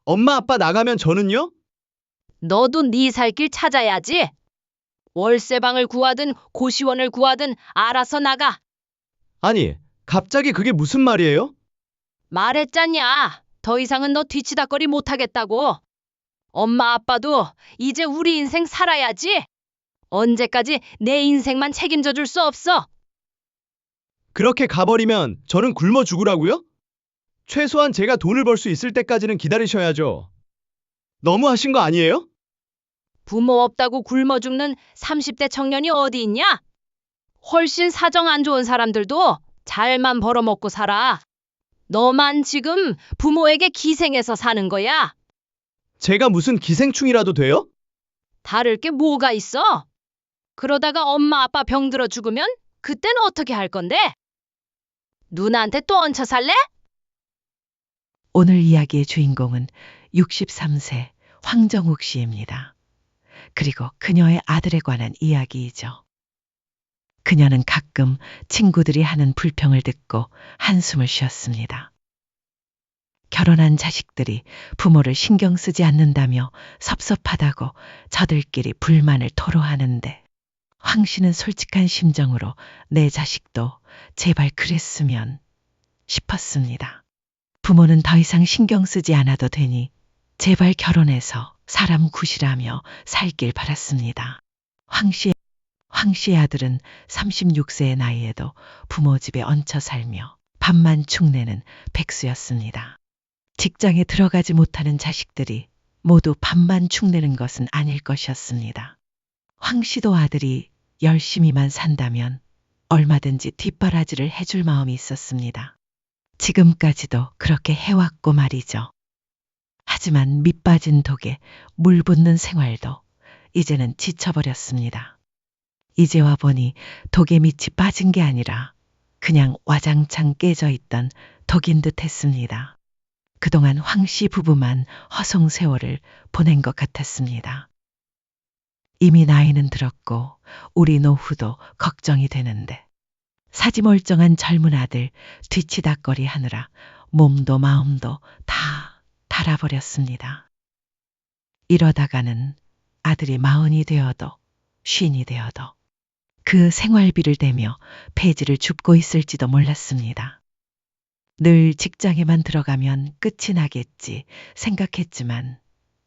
엄마 아빠 나가면 저는요? 너도 네 살 길 찾아야지. 월세방을 구하든 고시원을 구하든 알아서 나가. 아니, 갑자기 그게 무슨 말이에요? 말했잖냐. 더 이상은 너 뒤치다거리 못하겠다고. 엄마 아빠도 이제 우리 인생 살아야지. 언제까지 내 인생만 책임져 줄 수 없어. 그렇게 가버리면 저는 굶어 죽으라고요? 최소한 제가 돈을 벌 수 있을 때까지는 기다리셔야죠. 너무 하신 거 아니에요? 부모 없다고 굶어 죽는 30대 청년이 어디 있냐? 훨씬 사정 안 좋은 사람들도 잘만 벌어먹고 살아. 너만 지금 부모에게 기생해서 사는 거야. 제가 무슨 기생충이라도 돼요? 다를 게 뭐가 있어? 그러다가 엄마 아빠 병들어 죽으면 그땐 어떻게 할 건데? 누나한테 또 얹혀 살래? 오늘 이야기의 주인공은 63세 황정욱 씨입니다. 그리고 그녀의 아들에 관한 이야기이죠. 그녀는 가끔 친구들이 하는 불평을 듣고 한숨을 쉬었습니다. 결혼한 자식들이 부모를 신경 쓰지 않는다며 섭섭하다고 저들끼리 불만을 토로하는데 황 씨는 솔직한 심정으로 내 자식도 제발 그랬으면 싶었습니다. 부모는 더 이상 신경 쓰지 않아도 되니 제발 결혼해서 사람 구실하며 살길 바랐습니다. 황 씨의 아들은 36세의 나이에도 부모 집에 얹혀 살며 밥만 축내는 백수였습니다. 직장에 들어가지 못하는 자식들이 모두 밥만 축내는 것은 아닐 것이었습니다. 황 씨도 아들이 열심히만 산다면 얼마든지 뒷바라지를 해줄 마음이 있었습니다. 지금까지도 그렇게 해왔고 말이죠. 하지만 밑 빠진 독에 물 붓는 생활도 이제는 지쳐버렸습니다. 이제 와 보니 독에 밑이 빠진 게 아니라 그냥 와장창 깨져 있던 독인 듯 했습니다. 그동안 황 씨 부부만 허송세월을 보낸 것 같았습니다. 이미 나이는 들었고 우리 노후도 걱정이 되는데 사지멀쩡한 젊은 아들 뒤치다꺼리 하느라 몸도 마음도 다 닳아버렸습니다. 이러다가는 아들이 40이 되어도 50이 되어도 그 생활비를 대며 폐지를 줍고 있을지도 몰랐습니다. 늘 직장에만 들어가면 끝이 나겠지 생각했지만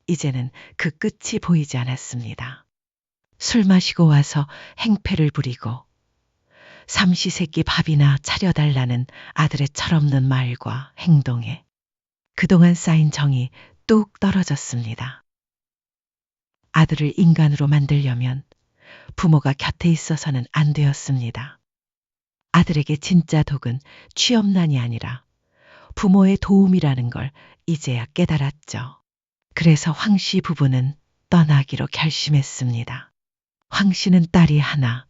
이제는 그 끝이 보이지 않았습니다. 술 마시고 와서 행패를 부리고 삼시세끼 밥이나 차려달라는 아들의 철없는 말과 행동에 그동안 쌓인 정이 뚝 떨어졌습니다. 아들을 인간으로 만들려면 부모가 곁에 있어서는 안 되었습니다. 아들에게 진짜 독은 취업난이 아니라 부모의 도움이라는 걸 이제야 깨달았죠. 그래서 황 씨 부부는 떠나기로 결심했습니다. 황 씨는 딸이 하나,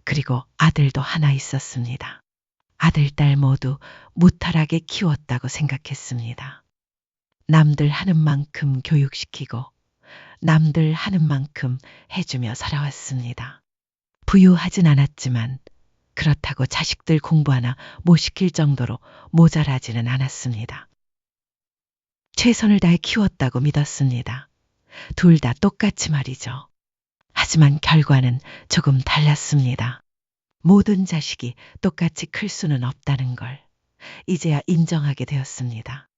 그리고 아들도 하나 있었습니다. 아들, 딸 모두 무탈하게 키웠다고 생각했습니다. 남들 하는 만큼 교육시키고 남들 하는 만큼 해주며 살아왔습니다. 부유하진 않았지만 그렇다고 자식들 공부 하나 못 시킬 정도로 모자라지는 않았습니다. 최선을 다해 키웠다고 믿었습니다. 둘 다 똑같이 말이죠. 하지만 결과는 조금 달랐습니다. 모든 자식이 똑같이 클 수는 없다는 걸 이제야 인정하게 되었습니다.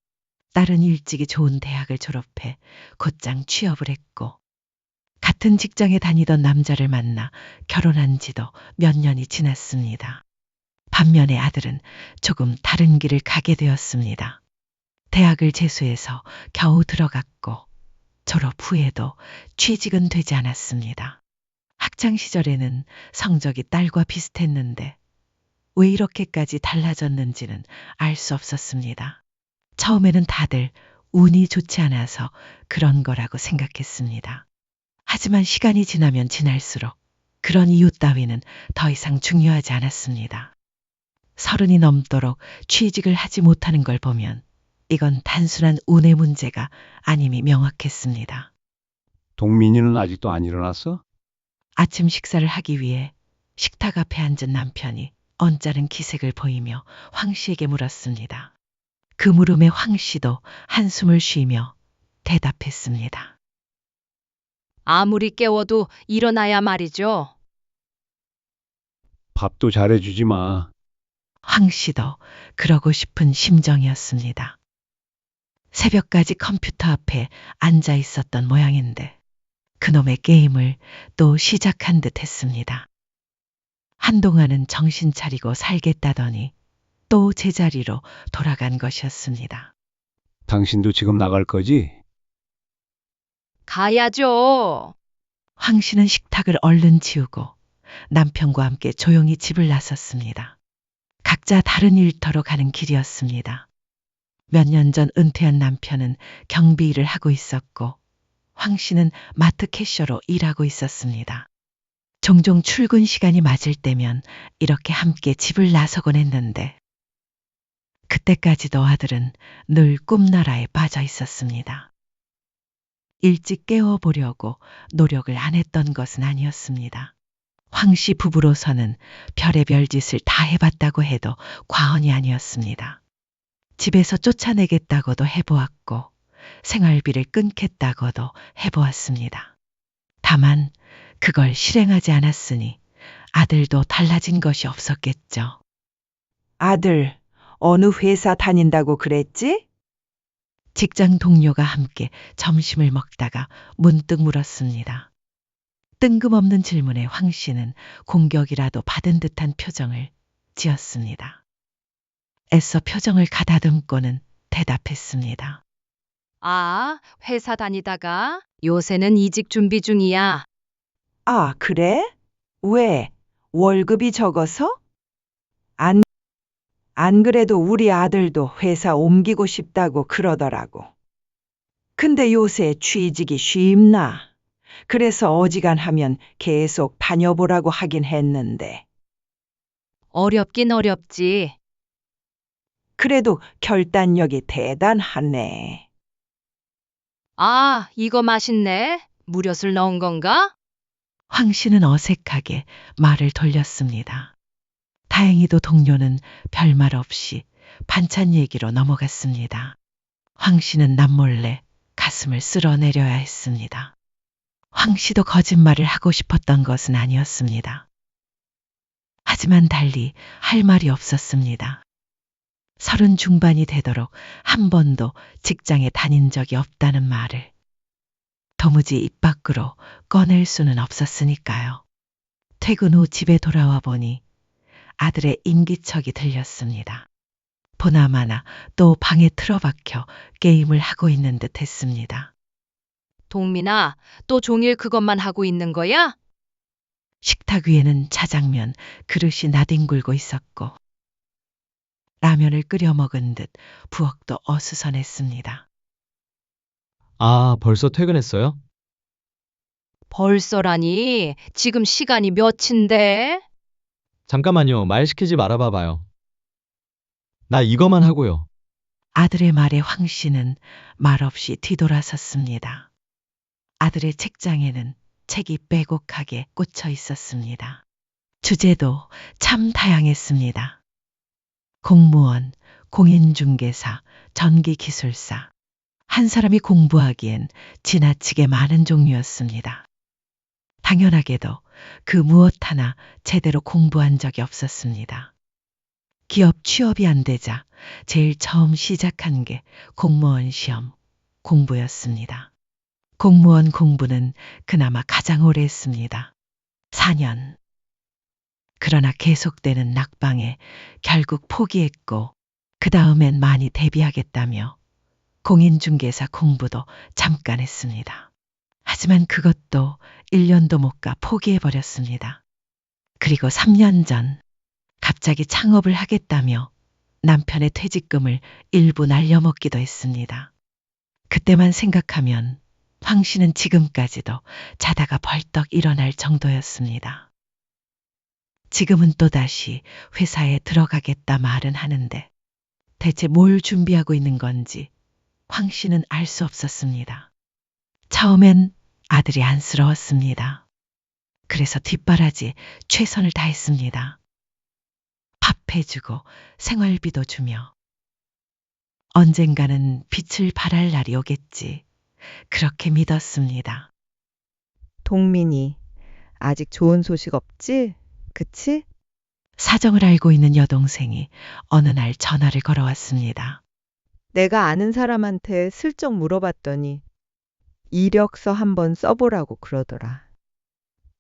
딸은 일찍이 좋은 대학을 졸업해 곧장 취업을 했고 같은 직장에 다니던 남자를 만나 결혼한 지도 몇 년이 지났습니다. 반면에 아들은 조금 다른 길을 가게 되었습니다. 대학을 재수해서 겨우 들어갔고 졸업 후에도 취직은 되지 않았습니다. 학창 시절에는 성적이 딸과 비슷했는데 왜 이렇게까지 달라졌는지는 알 수 없었습니다. 처음에는 다들 운이 좋지 않아서 그런 거라고 생각했습니다. 하지만 시간이 지나면 지날수록 그런 이유 따위는 더 이상 중요하지 않았습니다. 30이 넘도록 취직을 하지 못하는 걸 보면 이건 단순한 운의 문제가 아님이 명확했습니다. 동민이는 아직도 안 일어났어? 아침 식사를 하기 위해 식탁 앞에 앉은 남편이 언짢은 기색을 보이며 황 씨에게 물었습니다. 그 물음에 황 씨도 한숨을 쉬며 대답했습니다. 아무리 깨워도 일어나야 말이죠. 밥도 잘해주지 마. 황 씨도 그러고 싶은 심정이었습니다. 새벽까지 컴퓨터 앞에 앉아 있었던 모양인데 그놈의 게임을 또 시작한 듯 했습니다. 한동안은 정신 차리고 살겠다더니 또 제자리로 돌아간 것이었습니다. 당신도 지금 나갈 거지? 가야죠. 황 씨는 식탁을 얼른 치우고 남편과 함께 조용히 집을 나섰습니다. 각자 다른 일터로 가는 길이었습니다. 몇 년 전 은퇴한 남편은 경비 일을 하고 있었고 황 씨는 마트 캐셔로 일하고 있었습니다. 종종 출근 시간이 맞을 때면 이렇게 함께 집을 나서곤 했는데 그때까지도 아들은 늘 꿈나라에 빠져 있었습니다. 일찍 깨워보려고 노력을 안 했던 것은 아니었습니다. 황 씨 부부로서는 별의별 짓을 다 해봤다고 해도 과언이 아니었습니다. 집에서 쫓아내겠다고도 해보았고 생활비를 끊겠다고도 해보았습니다. 다만 그걸 실행하지 않았으니 아들도 달라진 것이 없었겠죠. 아들, 어느 회사 다닌다고 그랬지? 직장 동료가 함께 점심을 먹다가 문득 물었습니다. 뜬금없는 질문에 황 씨는 공격이라도 받은 듯한 표정을 지었습니다. 애써 표정을 가다듬고는 대답했습니다. 아, 회사 다니다가 요새는 이직 준비 중이야. 아, 그래? 왜? 월급이 적어서? 안 그래도 우리 아들도 회사 옮기고 싶다고 그러더라고. 근데 요새 취직이 쉽나? 그래서 어지간하면 계속 다녀보라고 하긴 했는데. 어렵긴 어렵지. 그래도 결단력이 대단하네. 아, 이거 맛있네. 무엿을 넣은 건가? 황 씨는 어색하게 말을 돌렸습니다. 다행히도 동료는 별말 없이 반찬 얘기로 넘어갔습니다. 황 씨는 남몰래 가슴을 쓸어내려야 했습니다. 황 씨도 거짓말을 하고 싶었던 것은 아니었습니다. 하지만 달리 할 말이 없었습니다. 30 중반이 되도록 한 번도 직장에 다닌 적이 없다는 말을 도무지 입 밖으로 꺼낼 수는 없었으니까요. 퇴근 후 집에 돌아와 보니 아들의 인기척이 들렸습니다. 보나마나 또 방에 틀어박혀 게임을 하고 있는 듯 했습니다. 동민아, 또 종일 그것만 하고 있는 거야? 식탁 위에는 자장면 그릇이 나뒹굴고 있었고 라면을 끓여 먹은 듯 부엌도 어수선했습니다. 아, 벌써 퇴근했어요? 벌써라니, 지금 시간이 몇인데? 잠깐만요. 말 시키지 말아봐봐요. 나 이거만 하고요. 아들의 말에 황 씨는 말없이 뒤돌아섰습니다. 아들의 책장에는 책이 빼곡하게 꽂혀 있었습니다. 주제도 참 다양했습니다. 공무원, 공인중개사, 전기기술사. 한 사람이 공부하기엔 지나치게 많은 종류였습니다. 당연하게도 그 무엇 하나 제대로 공부한 적이 없었습니다. 기업 취업이 안 되자 제일 처음 시작한 게 공무원 시험 공부였습니다. 공무원 공부는 그나마 가장 오래 했습니다. 4년. 그러나 계속되는 낙방에 결국 포기했고 그 다음엔 많이 대비하겠다며 공인중개사 공부도 잠깐 했습니다. 하지만 그것도 1년도 못 가 포기해버렸습니다. 그리고 3년 전 갑자기 창업을 하겠다며 남편의 퇴직금을 일부 날려먹기도 했습니다. 그때만 생각하면 황 씨는 지금까지도 자다가 벌떡 일어날 정도였습니다. 지금은 또다시 회사에 들어가겠다 말은 하는데 대체 뭘 준비하고 있는 건지 황 씨는 알 수 없었습니다. 처음엔 아들이 안쓰러웠습니다. 그래서 뒷바라지 최선을 다했습니다. 밥 해주고 생활비도 주며 언젠가는 빛을 발할 날이 오겠지 그렇게 믿었습니다. 동민이, 아직 좋은 소식 없지? 그치? 사정을 알고 있는 여동생이 어느 날 전화를 걸어왔습니다. 내가 아는 사람한테 슬쩍 물어봤더니 이력서 한번 써보라고 그러더라.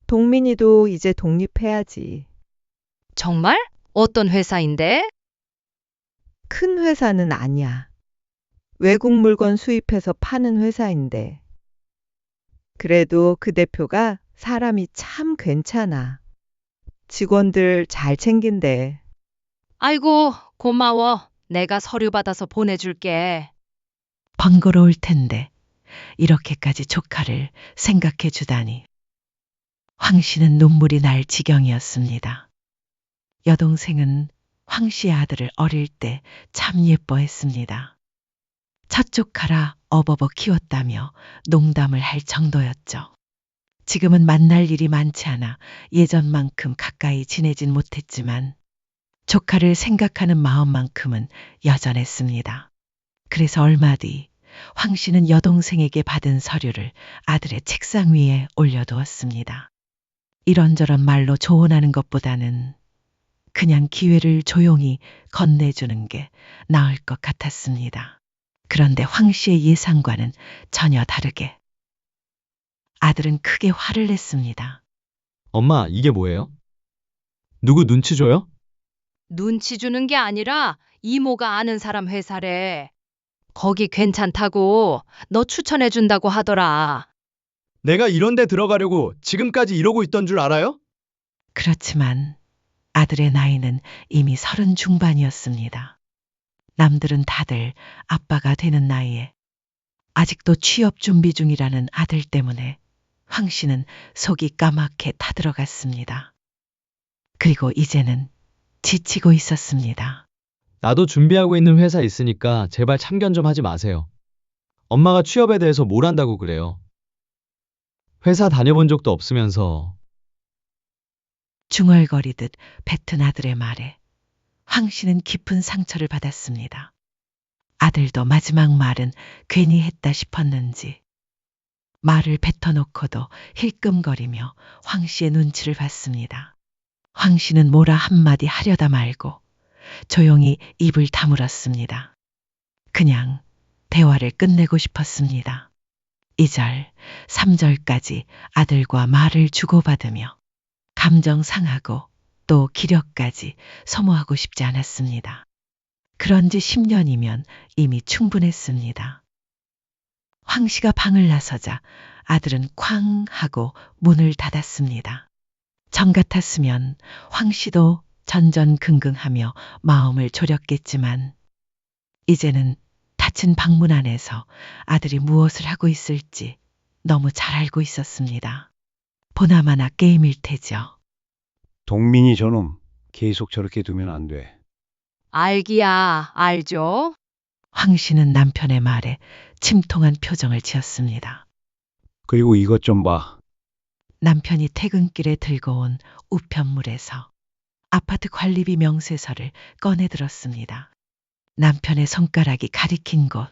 동민이도 이제 독립해야지. 정말? 어떤 회사인데? 큰 회사는 아니야. 외국 물건 수입해서 파는 회사인데. 그래도 그 대표가 사람이 참 괜찮아. 직원들 잘 챙긴대. 아이고, 고마워. 내가 서류 받아서 보내줄게. 번거로울 텐데 이렇게까지 조카를 생각해 주다니. 황 씨는 눈물이 날 지경이었습니다. 여동생은 황 씨의 아들을 어릴 때 참 예뻐했습니다. 첫 조카라 어버버 키웠다며 농담을 할 정도였죠. 지금은 만날 일이 많지 않아 예전만큼 가까이 지내진 못했지만 조카를 생각하는 마음만큼은 여전했습니다. 그래서 얼마 뒤 황 씨는 여동생에게 받은 서류를 아들의 책상 위에 올려두었습니다. 이런저런 말로 조언하는 것보다는 그냥 기회를 조용히 건네주는 게 나을 것 같았습니다. 그런데 황 씨의 예상과는 전혀 다르게 아들은 크게 화를 냈습니다. 엄마, 이게 뭐예요? 누구 눈치 줘요? 눈치 주는 게 아니라 이모가 아는 사람 회사래. 거기 괜찮다고 너 추천해준다고 하더라. 내가 이런 데 들어가려고 지금까지 이러고 있던 줄 알아요? 그렇지만 아들의 나이는 이미 30 중반이었습니다. 남들은 다들 아빠가 되는 나이에 아직도 취업 준비 중이라는 아들 때문에 황 씨는 속이 까맣게 타들어갔습니다. 그리고 이제는 지치고 있었습니다. 나도 준비하고 있는 회사 있으니까 제발 참견 좀 하지 마세요. 엄마가 취업에 대해서 뭘 안다고 그래요. 회사 다녀본 적도 없으면서. 중얼거리듯 뱉은 아들의 말에 황 씨는 깊은 상처를 받았습니다. 아들도 마지막 말은 괜히 했다 싶었는지 말을 뱉어놓고도 힐끔거리며 황 씨의 눈치를 봤습니다. 황 씨는 뭐라 한마디 하려다 말고 조용히 입을 다물었습니다. 그냥 대화를 끝내고 싶었습니다. 2절, 3절까지 아들과 말을 주고받으며 감정 상하고 또 기력까지 소모하고 싶지 않았습니다. 그런 지 10년이면 이미 충분했습니다. 황 씨가 방을 나서자 아들은 쾅 하고 문을 닫았습니다. 정 같았으면 황 씨도 전전긍긍하며 마음을 졸였겠지만 이제는 닫힌 방문 안에서 아들이 무엇을 하고 있을지 너무 잘 알고 있었습니다. 보나마나 게임일 테죠. 동민이 저놈 계속 저렇게 두면 안 돼. 알기야, 알죠? 황 씨는 남편의 말에 침통한 표정을 지었습니다. 그리고 이것 좀 봐. 남편이 퇴근길에 들고 온 우편물에서 아파트 관리비 명세서를 꺼내 들었습니다. 남편의 손가락이 가리킨 곳,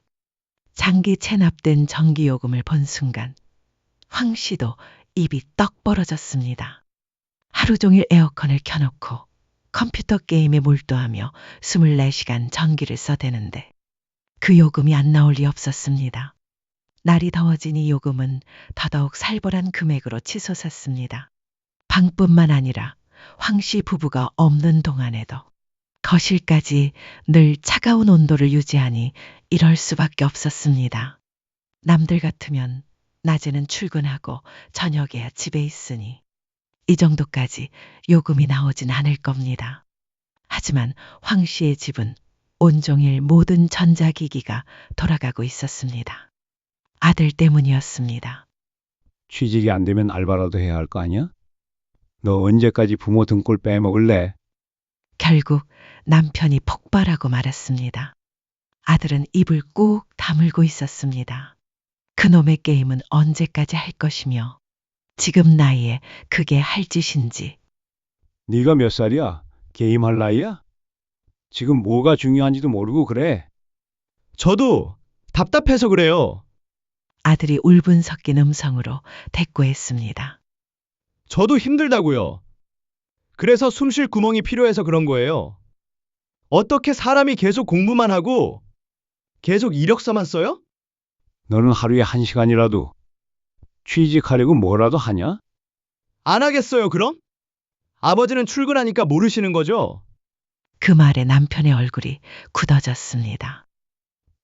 장기 체납된 전기요금을 본 순간 황 씨도 입이 떡 벌어졌습니다. 하루 종일 에어컨을 켜놓고 컴퓨터 게임에 몰두하며 24시간 전기를 써대는데 그 요금이 안 나올 리 없었습니다. 날이 더워지니 요금은 더더욱 살벌한 금액으로 치솟았습니다. 방뿐만 아니라 황 씨 부부가 없는 동안에도 거실까지 늘 차가운 온도를 유지하니 이럴 수밖에 없었습니다. 남들 같으면 낮에는 출근하고 저녁에야 집에 있으니 이 정도까지 요금이 나오진 않을 겁니다. 하지만 황 씨의 집은 온종일 모든 전자기기가 돌아가고 있었습니다. 아들 때문이었습니다. 취직이 안 되면 알바라도 해야 할 거 아니야? 너 언제까지 부모 등골 빼먹을래? 결국 남편이 폭발하고 말았습니다. 아들은 입을 꾹 다물고 있었습니다. 그놈의 게임은 언제까지 할 것이며 지금 나이에 그게 할 짓인지. 네가 몇 살이야? 게임할 나이야? 지금 뭐가 중요한지도 모르고 그래. 저도 답답해서 그래요. 아들이 울분 섞인 음성으로 대꾸했습니다. 저도 힘들다고요. 그래서 숨 쉴 구멍이 필요해서 그런 거예요. 어떻게 사람이 계속 공부만 하고 계속 이력서만 써요? 너는 하루에 1시간이라도 취직하려고 뭐라도 하냐? 안 하겠어요, 그럼? 아버지는 출근하니까 모르시는 거죠? 그 말에 남편의 얼굴이 굳어졌습니다.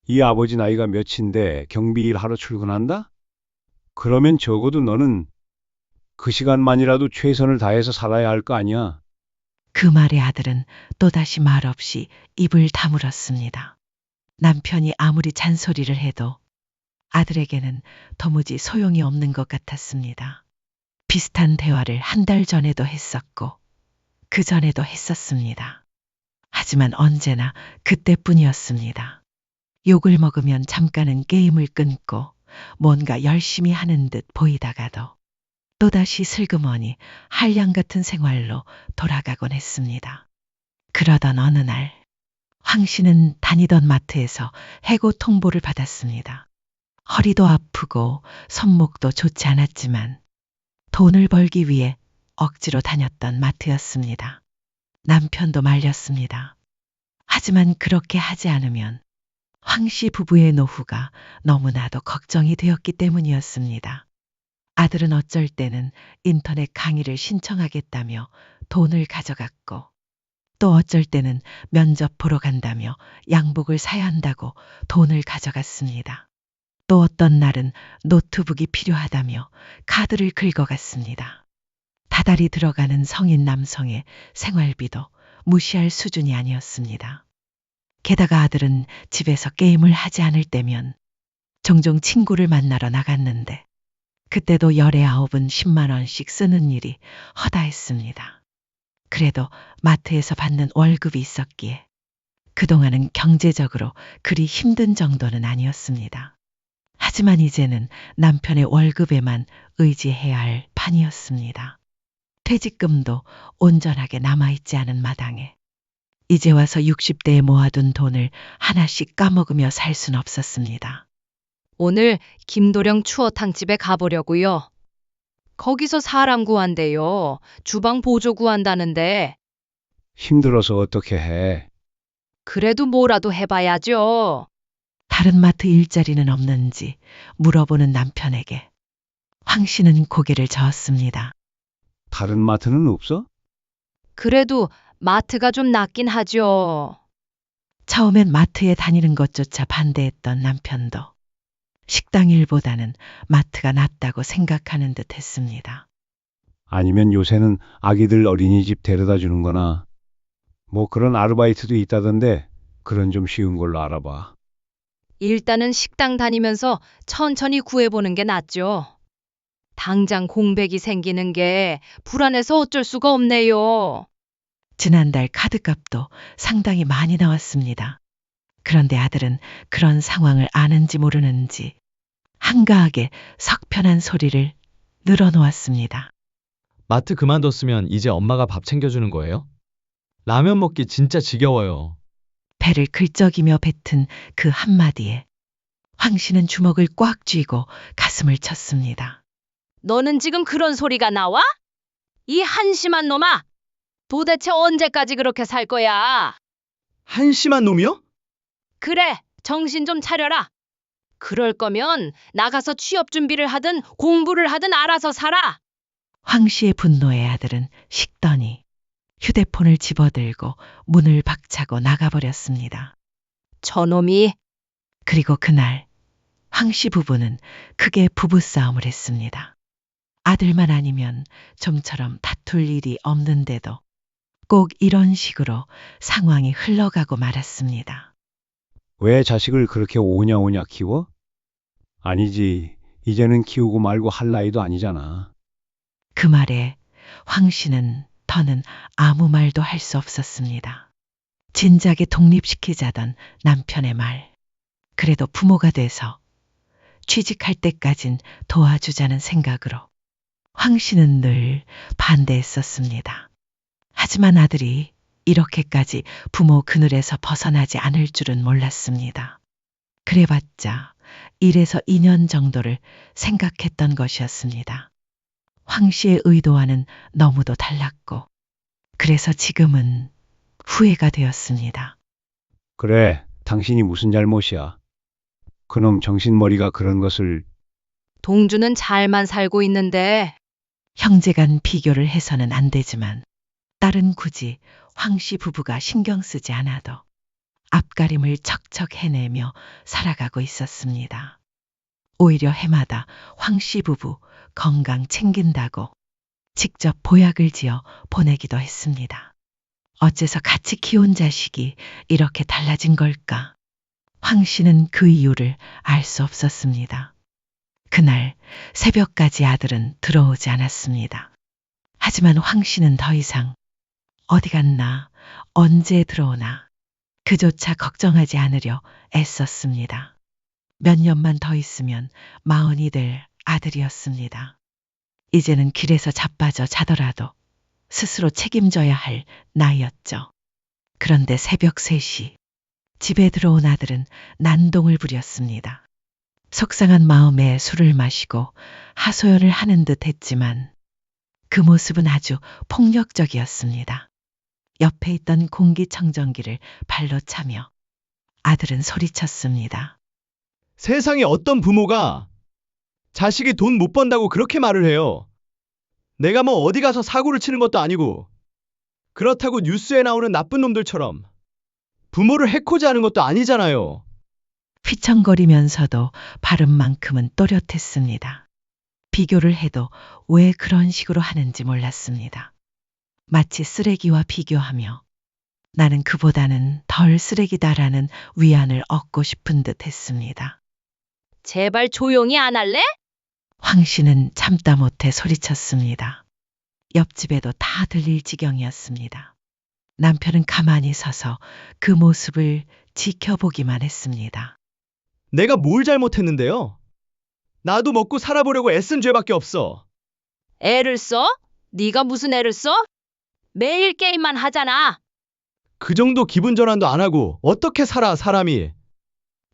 이 아버지 나이가 몇인데 경비 일하러 출근한다? 그러면 적어도 너는 그 시간만이라도 최선을 다해서 살아야 할 거 아니야. 그 말에 아들은 또다시 말없이 입을 다물었습니다. 남편이 아무리 잔소리를 해도 아들에게는 도무지 소용이 없는 것 같았습니다. 비슷한 대화를 한 달 전에도 했었고 그 전에도 했었습니다. 하지만 언제나 그때뿐이었습니다. 욕을 먹으면 잠깐은 게임을 끊고 뭔가 열심히 하는 듯 보이다가도 또다시 슬그머니 한량 같은 생활로 돌아가곤 했습니다. 그러던 어느 날 황 씨는 다니던 마트에서 해고 통보를 받았습니다. 허리도 아프고 손목도 좋지 않았지만 돈을 벌기 위해 억지로 다녔던 마트였습니다. 남편도 말렸습니다. 하지만 그렇게 하지 않으면 황 씨 부부의 노후가 너무나도 걱정이 되었기 때문이었습니다. 아들은 어쩔 때는 인터넷 강의를 신청하겠다며 돈을 가져갔고 또 어쩔 때는 면접 보러 간다며 양복을 사야 한다고 돈을 가져갔습니다. 또 어떤 날은 노트북이 필요하다며 카드를 긁어갔습니다. 다달이 들어가는 성인 남성의 생활비도 무시할 수준이 아니었습니다. 게다가 아들은 집에서 게임을 하지 않을 때면 종종 친구를 만나러 나갔는데 그때도 열에 9은 10만 원씩 쓰는 일이 허다했습니다. 그래도 마트에서 받는 월급이 있었기에 그동안은 경제적으로 그리 힘든 정도는 아니었습니다. 하지만 이제는 남편의 월급에만 의지해야 할 판이었습니다. 퇴직금도 온전하게 남아있지 않은 마당에 이제 와서 60대에 모아둔 돈을 하나씩 까먹으며 살 순 없었습니다. 오늘 김도령 추어탕집에 가보려고요. 거기서 사람 구한대요. 주방 보조 구한다는데 힘들어서 어떻게 해. 그래도 뭐라도 해봐야죠. 다른 마트 일자리는 없는지 물어보는 남편에게 황 씨는 고개를 저었습니다. 다른 마트는 없어? 그래도 마트가 좀 낫긴 하죠. 처음엔 마트에 다니는 것조차 반대했던 남편도 식당 일보다는 마트가 낫다고 생각하는 듯 했습니다. 아니면 요새는 아기들 어린이집 데려다 주는 거나 뭐 그런 아르바이트도 있다던데 그런 좀 쉬운 걸로 알아봐. 일단은 식당 다니면서 천천히 구해보는 게 낫죠. 당장 공백이 생기는 게 불안해서 어쩔 수가 없네요. 지난달 카드값도 상당히 많이 나왔습니다. 그런데 아들은 그런 상황을 아는지 모르는지 한가하게 석편한 소리를 늘어놓았습니다. 마트 그만뒀으면 이제 엄마가 밥 챙겨주는 거예요? 라면 먹기 진짜 지겨워요. 배를 긁적이며 뱉은 그 한마디에 황 씨는 주먹을 꽉 쥐고 가슴을 쳤습니다. 너는 지금 그런 소리가 나와? 이 한심한 놈아! 도대체 언제까지 그렇게 살 거야? 한심한 놈이요? 그래, 정신 좀 차려라. 그럴 거면 나가서 취업 준비를 하든 공부를 하든 알아서 살아. 황 씨의 분노에 아들은 식더니 휴대폰을 집어들고 문을 박차고 나가버렸습니다. 저놈이 그리고 그날 황 씨 부부는 크게 부부싸움을 했습니다. 아들만 아니면 좀처럼 다툴 일이 없는데도 꼭 이런 식으로 상황이 흘러가고 말았습니다. 왜 자식을 그렇게 오냐오냐 키워? 아니지. 이제는 키우고 말고 할 나이도 아니잖아. 그 말에 황 씨는 더는 아무 말도 할 수 없었습니다. 진작에 독립시키자던 남편의 말. 그래도 부모가 돼서 취직할 때까진 도와주자는 생각으로 황 씨는 늘 반대했었습니다. 하지만 아들이 이렇게까지 부모 그늘에서 벗어나지 않을 줄은 몰랐습니다. 그래봤자 1에서 2년 정도를 생각했던 것이었습니다. 황 씨의 의도와는 너무도 달랐고, 그래서 지금은 후회가 되었습니다. 그래, 당신이 무슨 잘못이야. 그놈 정신머리가 그런 것을. 동주는 잘만 살고 있는데 형제간 비교를 해서는 안 되지만, 딸은 굳이 황 씨 부부가 신경 쓰지 않아도 앞가림을 척척 해내며 살아가고 있었습니다. 오히려 해마다 황 씨 부부 건강 챙긴다고 직접 보약을 지어 보내기도 했습니다. 어째서 같이 키운 자식이 이렇게 달라진 걸까? 황 씨는 그 이유를 알 수 없었습니다. 그날 새벽까지 아들은 들어오지 않았습니다. 하지만 황 씨는 더 이상 어디 갔나, 언제 들어오나 그조차 걱정하지 않으려 애썼습니다. 몇 년만 더 있으면 40이 될 아들이었습니다. 이제는 길에서 자빠져 자더라도 스스로 책임져야 할 나이였죠. 그런데 새벽 3시 집에 들어온 아들은 난동을 부렸습니다. 속상한 마음에 술을 마시고 하소연을 하는 듯 했지만 그 모습은 아주 폭력적이었습니다. 옆에 있던 공기청정기를 발로 차며 아들은 소리쳤습니다. 세상에 어떤 부모가 자식이 돈 못 번다고 그렇게 말을 해요. 내가 뭐 어디 가서 사고를 치는 것도 아니고 그렇다고 뉴스에 나오는 나쁜 놈들처럼 부모를 해코지 하는 것도 아니잖아요. 휘청거리면서도 발음만큼은 또렷했습니다. 비교를 해도 왜 그런 식으로 하는지 몰랐습니다. 마치 쓰레기와 비교하며 나는 그보다는 덜 쓰레기다라는 위안을 얻고 싶은 듯 했습니다. 제발 조용히 안 할래? 황 씨는 참다 못해 소리쳤습니다. 옆집에도 다 들릴 지경이었습니다. 남편은 가만히 서서 그 모습을 지켜보기만 했습니다. 내가 뭘 잘못했는데요? 나도 먹고 살아보려고 애쓴 죄밖에 없어. 애를 써? 네가 무슨 애를 써? 매일 게임만 하잖아. 그 정도 기분 전환도 안 하고 어떻게 살아, 사람이.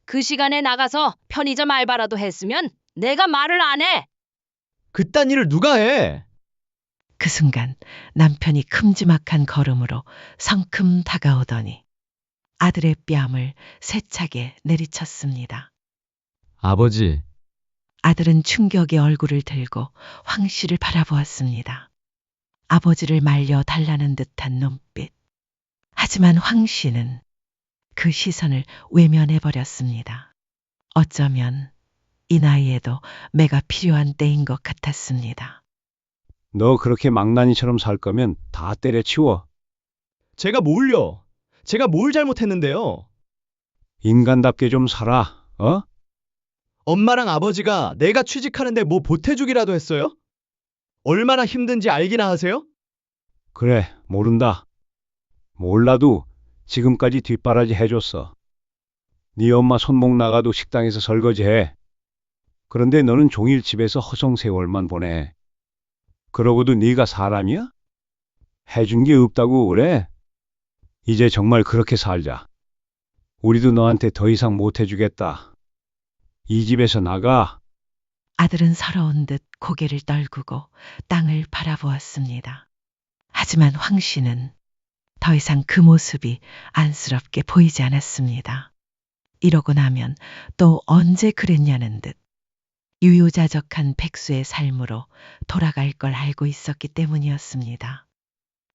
그 시간에 나가서 편의점 알바라도 했으면 내가 말을 안 해. 그딴 일을 누가 해? 그 순간 남편이 큼지막한 걸음으로 성큼 다가오더니 아들의 뺨을 세차게 내리쳤습니다. 아버지, 아들은 충격에 얼굴을 들고 황 씨를 바라보았습니다. 아버지를 말려 달라는 듯한 눈빛. 하지만 황 씨는 그 시선을 외면해 버렸습니다. 어쩌면 이 나이에도 매가 필요한 때인 것 같았습니다. 너 그렇게 망나니처럼 살 거면 다 때려치워. 제가 뭘요? 제가 뭘 잘못했는데요? 인간답게 좀 살아, 어? 엄마랑 아버지가 내가 취직하는데 뭐 보태주기라도 했어요? 얼마나 힘든지 알기나 하세요? 그래, 모른다. 몰라도 지금까지 뒷바라지 해줬어. 네 엄마 손목 나가도 식당에서 설거지해. 그런데 너는 종일 집에서 허송세월만 보내. 그러고도 네가 사람이야? 해준 게 없다고 그래? 이제 정말 그렇게 살자. 우리도 너한테 더 이상 못 해주겠다. 이 집에서 나가. 아들은 서러운 듯 고개를 떨구고 땅을 바라보았습니다. 하지만 황 씨는 더 이상 그 모습이 안쓰럽게 보이지 않았습니다. 이러고 나면 또 언제 그랬냐는 듯 유유자적한 백수의 삶으로 돌아갈 걸 알고 있었기 때문이었습니다.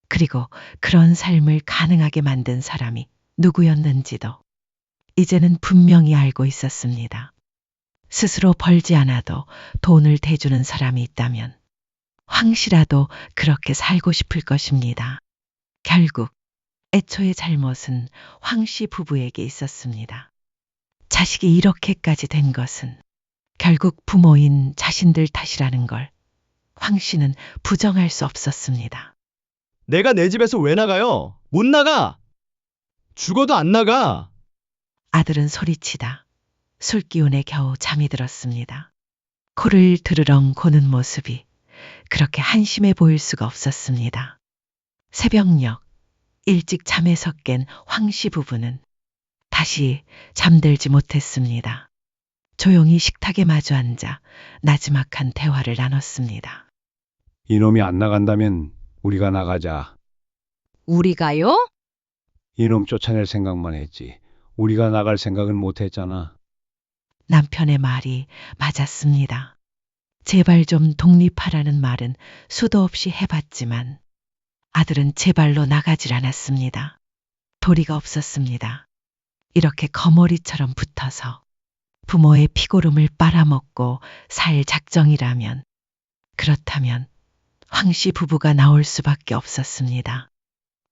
그리고 그런 삶을 가능하게 만든 사람이 누구였는지도 이제는 분명히 알고 있었습니다. 스스로 벌지 않아도 돈을 대주는 사람이 있다면 황 씨라도 그렇게 살고 싶을 것입니다. 결국 애초의 잘못은 황 씨 부부에게 있었습니다. 자식이 이렇게까지 된 것은 결국 부모인 자신들 탓이라는 걸 황 씨는 부정할 수 없었습니다. 내가 내 집에서 왜 나가요? 못 나가! 죽어도 안 나가! 아들은 소리치다 술기운에 겨우 잠이 들었습니다. 코를 드르렁 고는 모습이 그렇게 한심해 보일 수가 없었습니다. 새벽녘 일찍 잠에서 깬 황 씨 부부는 다시 잠들지 못했습니다. 조용히 식탁에 마주 앉아 나지막한 대화를 나눴습니다. 이놈이 안 나간다면 우리가 나가자. 우리가요? 이놈 쫓아낼 생각만 했지. 우리가 나갈 생각은 못 했잖아. 남편의 말이 맞았습니다. 제발 좀 독립하라는 말은 수도 없이 해봤지만 아들은 제 발로 나가질 않았습니다. 도리가 없었습니다. 이렇게 거머리처럼 붙어서 부모의 피고름을 빨아먹고 살 작정이라면, 그렇다면 황씨 부부가 나올 수밖에 없었습니다.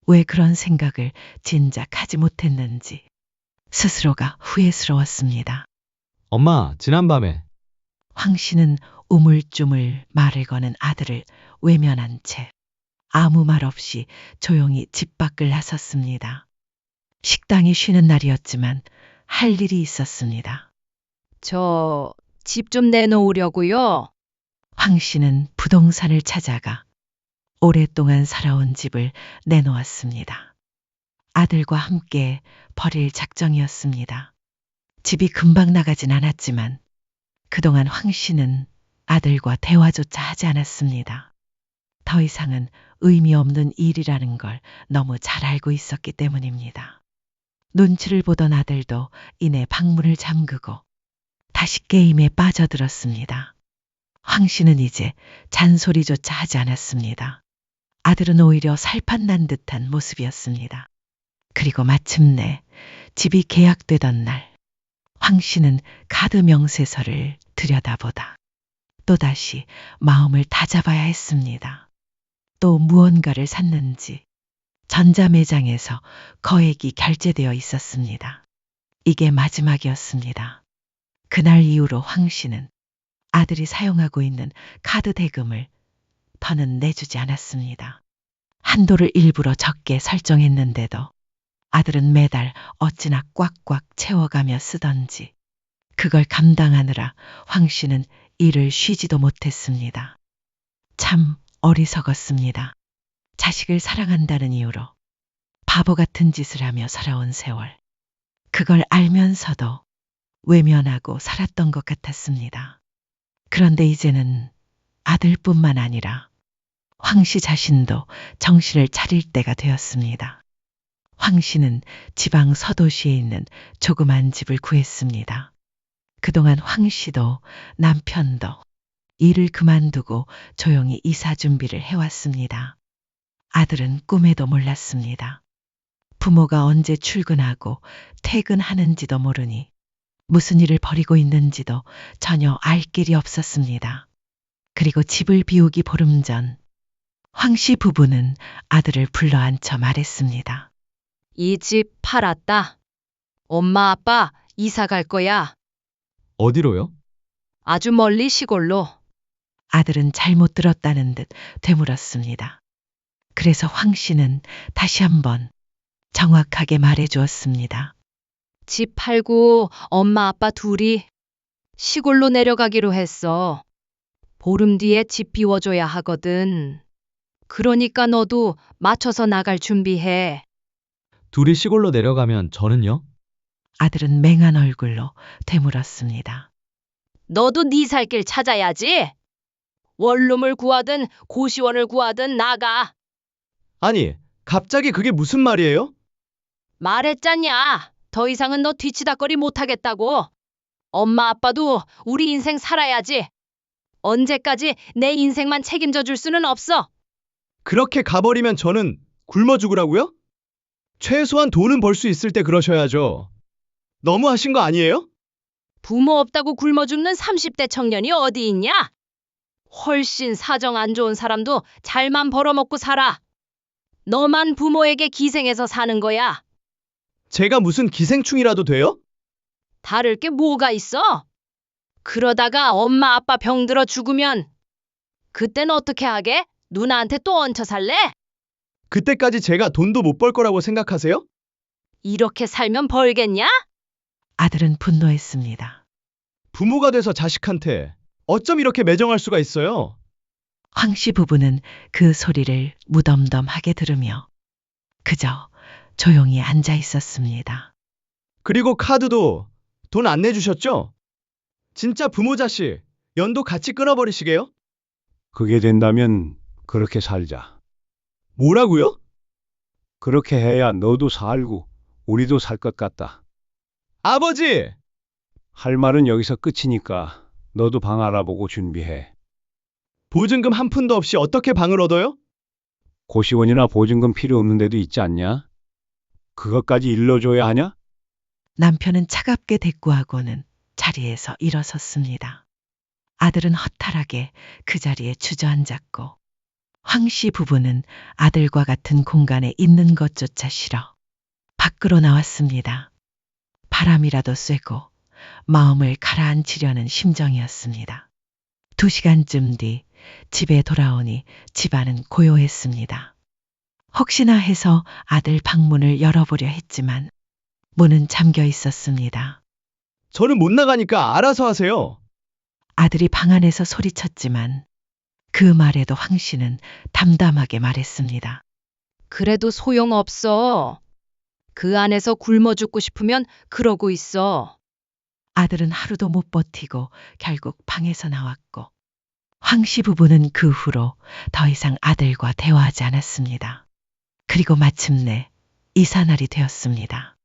왜 그런 생각을 진작 하지 못했는지 스스로가 후회스러웠습니다. 엄마, 지난밤에 황씨는 우물쭈물 말을 거는 아들을 외면한 채 아무 말 없이 조용히 집 밖을 나섰습니다. 식당이 쉬는 날이었지만 할 일이 있었습니다. 저 집 좀 내놓으려고요. 황씨는 부동산을 찾아가 오랫동안 살아온 집을 내놓았습니다. 아들과 함께 버릴 작정이었습니다. 집이 금방 나가진 않았지만 그동안 황씨는 아들과 대화조차 하지 않았습니다. 더 이상은 의미 없는 일이라는 걸 너무 잘 알고 있었기 때문입니다. 눈치를 보던 아들도 이내 방문을 잠그고 다시 게임에 빠져들었습니다. 황씨는 이제 잔소리조차 하지 않았습니다. 아들은 오히려 살판난 듯한 모습이었습니다. 그리고 마침내 집이 계약되던 날, 황씨는 카드 명세서를 들여다보다 또다시 마음을 다잡아야 했습니다. 또 무언가를 샀는지 전자매장에서 거액이 결제되어 있었습니다. 이게 마지막이었습니다. 그날 이후로 황씨는 아들이 사용하고 있는 카드 대금을 더는 내주지 않았습니다. 한도를 일부러 적게 설정했는데도 아들은 매달 어찌나 꽉꽉 채워가며 쓰던지 그걸 감당하느라 황씨는 일을 쉬지도 못했습니다. 참 어리석었습니다. 자식을 사랑한다는 이유로 바보 같은 짓을 하며 살아온 세월. 그걸 알면서도 외면하고 살았던 것 같았습니다. 그런데 이제는 아들뿐만 아니라 황씨 자신도 정신을 차릴 때가 되었습니다. 황씨는 지방 서도시에 있는 조그만 집을 구했습니다. 그동안 황씨도 남편도 일을 그만두고 조용히 이사 준비를 해왔습니다. 아들은 꿈에도 몰랐습니다. 부모가 언제 출근하고 퇴근하는지도 모르니 무슨 일을 벌이고 있는지도 전혀 알 길이 없었습니다. 그리고 집을 비우기 보름 전 황씨 부부는 아들을 불러앉혀 말했습니다. 이 집 팔았다. 엄마 아빠 이사 갈 거야. 어디로요? 아주 멀리 시골로. 아들은 잘못 들었다는 듯 되물었습니다. 그래서 황씨는 다시 한번 정확하게 말해 주었습니다. 집 팔고 엄마 아빠 둘이 시골로 내려가기로 했어. 보름 뒤에 집 비워줘야 하거든. 그러니까 너도 맞춰서 나갈 준비해. 둘이 시골로 내려가면 저는요? 아들은 맹한 얼굴로 되물었습니다. 너도 네 살 길 찾아야지. 원룸을 구하든 고시원을 구하든 나가. 아니, 갑자기 그게 무슨 말이에요? 말했잖냐. 더 이상은 너 뒤치다거리 못하겠다고. 엄마 아빠도 우리 인생 살아야지. 언제까지 내 인생만 책임져 줄 수는 없어. 그렇게 가버리면 저는 굶어 죽으라고요? 최소한 돈은 벌 수 있을 때 그러셔야죠. 너무 하신 거 아니에요? 부모 없다고 굶어 죽는 30대 청년이 어디 있냐? 훨씬 사정 안 좋은 사람도 잘만 벌어먹고 살아. 너만 부모에게 기생해서 사는 거야. 제가 무슨 기생충이라도 돼요? 다를 게 뭐가 있어? 그러다가 엄마 아빠 병들어 죽으면 그땐 어떻게 하게? 누나한테 또 얹혀 살래? 그때까지 제가 돈도 못 벌 거라고 생각하세요? 이렇게 살면 벌겠냐? 아들은 분노했습니다. 부모가 돼서 자식한테 어쩜 이렇게 매정할 수가 있어요? 황씨 부부는 그 소리를 무덤덤하게 들으며 그저 조용히 앉아 있었습니다. 그리고 카드도 돈 안 내주셨죠? 진짜 부모 자식 연도 같이 끊어버리시게요? 그게 된다면 그렇게 살자. 뭐라고요? 그렇게 해야 너도 살고 우리도 살 것 같다. 아버지! 할 말은 여기서 끝이니까 너도 방 알아보고 준비해. 보증금 한 푼도 없이 어떻게 방을 얻어요? 고시원이나 보증금 필요 없는 데도 있지 않냐? 그것까지 일러줘야 하냐? 남편은 차갑게 대꾸하고는 자리에서 일어섰습니다. 아들은 허탈하게 그 자리에 주저앉았고 황씨 부부는 아들과 같은 공간에 있는 것조차 싫어 밖으로 나왔습니다. 바람이라도 쐬고 마음을 가라앉히려는 심정이었습니다. 2시간쯤 뒤 집에 돌아오니 집안은 고요했습니다. 혹시나 해서 아들 방문을 열어보려 했지만 문은 잠겨 있었습니다. 저는 못 나가니까 알아서 하세요. 아들이 방 안에서 소리쳤지만 그 말에도 황 씨는 담담하게 말했습니다. 그래도 소용없어. 그 안에서 굶어 죽고 싶으면 그러고 있어. 아들은 하루도 못 버티고 결국 방에서 나왔고 황 씨 부부는 그 후로 더 이상 아들과 대화하지 않았습니다. 그리고 마침내 이사날이 되었습니다.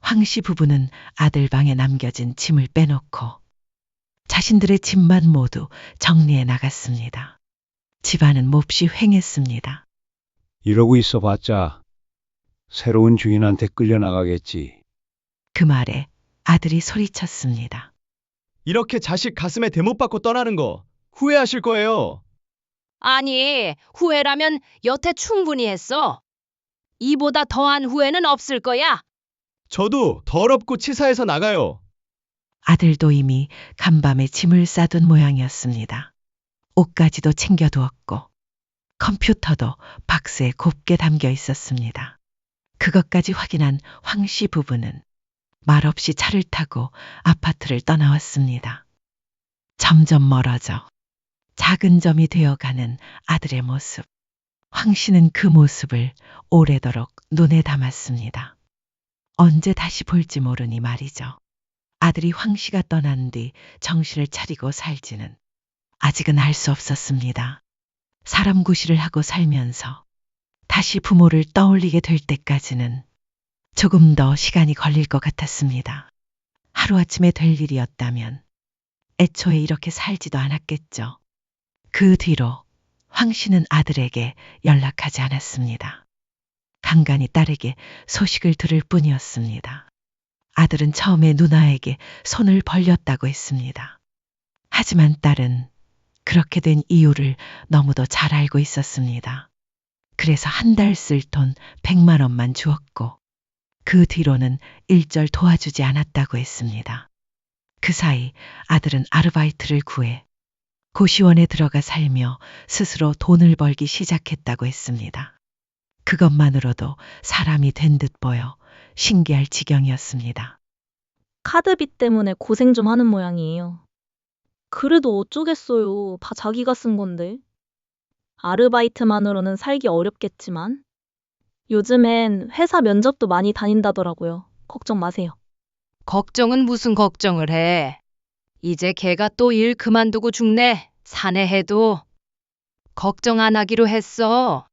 황 씨 부부는 아들 방에 남겨진 짐을 빼놓고 자신들의 집만 모두 정리해 나갔습니다. 집안은 몹시 휑했습니다. 이러고 있어 봤자 새로운 주인한테 끌려나가겠지. 그 말에 아들이 소리쳤습니다. 이렇게 자식 가슴에 대못 박고 떠나는 거 후회하실 거예요. 아니, 후회라면 여태 충분히 했어. 이보다 더한 후회는 없을 거야. 저도 더럽고 치사해서 나가요. 아들도 이미 간밤에 짐을 싸둔 모양이었습니다. 옷까지도 챙겨두었고 컴퓨터도 박스에 곱게 담겨 있었습니다. 그것까지 확인한 황 씨 부부는 말없이 차를 타고 아파트를 떠나왔습니다. 점점 멀어져 작은 점이 되어가는 아들의 모습. 황 씨는 그 모습을 오래도록 눈에 담았습니다. 언제 다시 볼지 모르니 말이죠. 아들이 황 씨가 떠난 뒤 정신을 차리고 살지는 아직은 알 수 없었습니다. 사람 구실을 하고 살면서 다시 부모를 떠올리게 될 때까지는 조금 더 시간이 걸릴 것 같았습니다. 하루아침에 될 일이었다면 애초에 이렇게 살지도 않았겠죠. 그 뒤로 황 씨는 아들에게 연락하지 않았습니다. 간간히 딸에게 소식을 들을 뿐이었습니다. 아들은 처음에 누나에게 손을 벌렸다고 했습니다. 하지만 딸은 그렇게 된 이유를 너무도 잘 알고 있었습니다. 그래서 한 달 쓸 돈 100만 원만 주었고 그 뒤로는 일절 도와주지 않았다고 했습니다. 그 사이 아들은 아르바이트를 구해 고시원에 들어가 살며 스스로 돈을 벌기 시작했다고 했습니다. 그것만으로도 사람이 된 듯 보여 신기할 지경이었습니다. 카드비 때문에 고생 좀 하는 모양이에요. 그래도 어쩌겠어요. 다 자기가 쓴 건데. 아르바이트만으로는 살기 어렵겠지만 요즘엔 회사 면접도 많이 다닌다더라고요. 걱정 마세요. 걱정은 무슨 걱정을 해. 이제 걔가 또 일 그만두고 죽네. 사내 해도. 걱정 안 하기로 했어.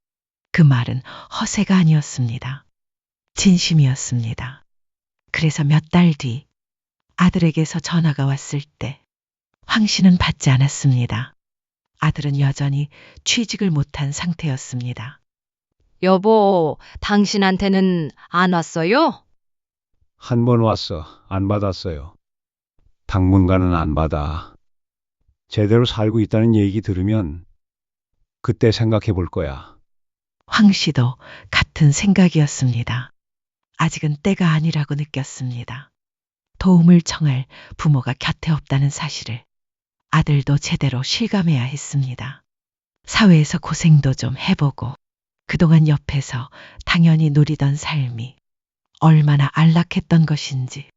그 말은 허세가 아니었습니다. 진심이었습니다. 그래서 몇 달 뒤 아들에게서 전화가 왔을 때 황 씨는 받지 않았습니다. 아들은 여전히 취직을 못한 상태였습니다. 여보, 당신한테는 안 왔어요? 한 번 왔어. 안 받았어요. 당분간은 안 받아. 제대로 살고 있다는 얘기 들으면 그때 생각해 볼 거야. 황 씨도 같은 생각이었습니다. 아직은 때가 아니라고 느꼈습니다. 도움을 청할 부모가 곁에 없다는 사실을 아들도 제대로 실감해야 했습니다. 사회에서 고생도 좀 해보고 그동안 옆에서 당연히 누리던 삶이 얼마나 안락했던 것인지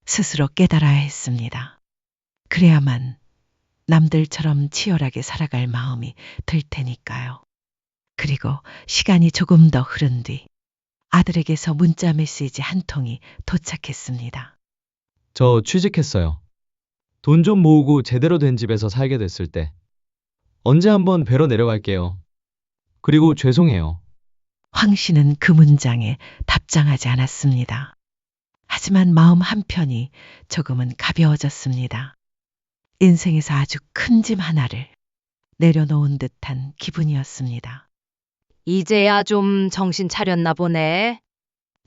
스스로 깨달아야 했습니다. 그래야만 남들처럼 치열하게 살아갈 마음이 들 테니까요. 그리고 시간이 조금 더 흐른 뒤 아들에게서 문자 메시지 한 통이 도착했습니다. 저 취직했어요. 돈 좀 모으고 제대로 된 집에서 살게 됐을 때 언제 한번 뵈러 내려갈게요. 그리고 죄송해요. 황 씨는 그 문장에 답장하지 않았습니다. 하지만 마음 한편이 조금은 가벼워졌습니다. 인생에서 아주 큰 짐 하나를 내려놓은 듯한 기분이었습니다. 이제야 좀 정신 차렸나 보네.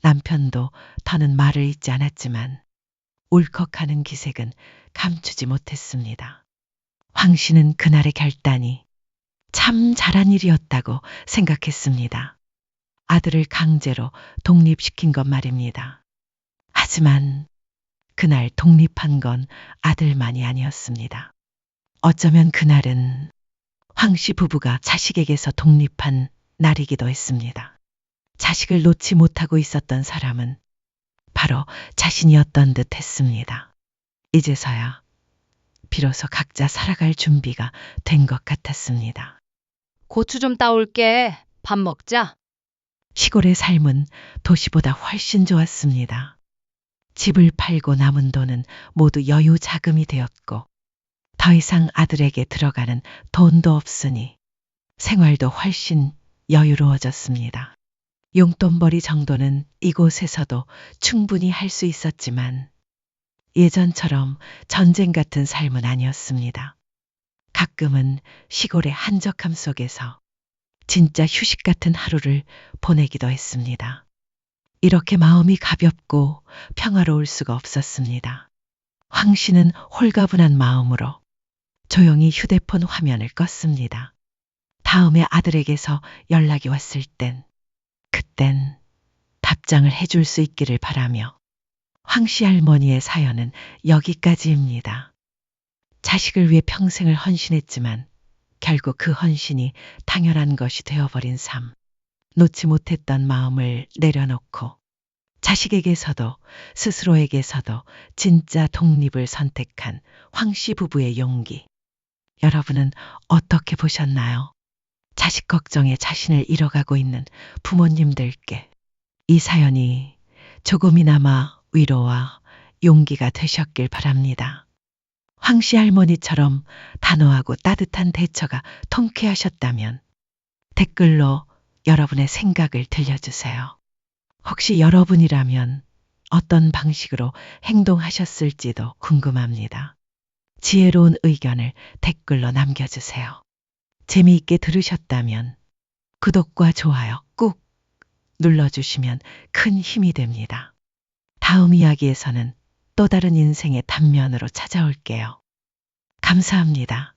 남편도 더는 말을 잇지 않았지만 울컥하는 기색은 감추지 못했습니다. 황 씨는 그날의 결단이 참 잘한 일이었다고 생각했습니다. 아들을 강제로 독립시킨 것 말입니다. 하지만 그날 독립한 건 아들만이 아니었습니다. 어쩌면 그날은 황 씨 부부가 자식에게서 독립한 날이기도 했습니다. 자식을 놓지 못하고 있었던 사람은 바로 자신이었던 듯 했습니다. 이제서야 비로소 각자 살아갈 준비가 된 것 같았습니다. 고추 좀 따올게. 밥 먹자. 시골의 삶은 도시보다 훨씬 좋았습니다. 집을 팔고 남은 돈은 모두 여유 자금이 되었고 더 이상 아들에게 들어가는 돈도 없으니 생활도 훨씬 여유로워졌습니다. 용돈벌이 정도는 이곳에서도 충분히 할 수 있었지만 예전처럼 전쟁 같은 삶은 아니었습니다. 가끔은 시골의 한적함 속에서 진짜 휴식 같은 하루를 보내기도 했습니다. 이렇게 마음이 가볍고 평화로울 수가 없었습니다. 황 씨는 홀가분한 마음으로 조용히 휴대폰 화면을 껐습니다. 다음에 아들에게서 연락이 왔을 그땐 답장을 해줄 수 있기를 바라며 황 씨 할머니의 사연은 여기까지입니다. 자식을 위해 평생을 헌신했지만 결국 그 헌신이 당연한 것이 되어버린 삶. 놓지 못했던 마음을 내려놓고 자식에게서도 스스로에게서도 진짜 독립을 선택한 황 씨 부부의 용기. 여러분은 어떻게 보셨나요? 자식 걱정에 자신을 잃어가고 있는 부모님들께 이 사연이 조금이나마 위로와 용기가 되셨길 바랍니다. 황 씨 할머니처럼 단호하고 따뜻한 대처가 통쾌하셨다면 댓글로 여러분의 생각을 들려주세요. 혹시 여러분이라면 어떤 방식으로 행동하셨을지도 궁금합니다. 지혜로운 의견을 댓글로 남겨주세요. 재미있게 들으셨다면 구독과 좋아요 꾹 눌러주시면 큰 힘이 됩니다. 다음 이야기에서는 또 다른 인생의 단면으로 찾아올게요. 감사합니다.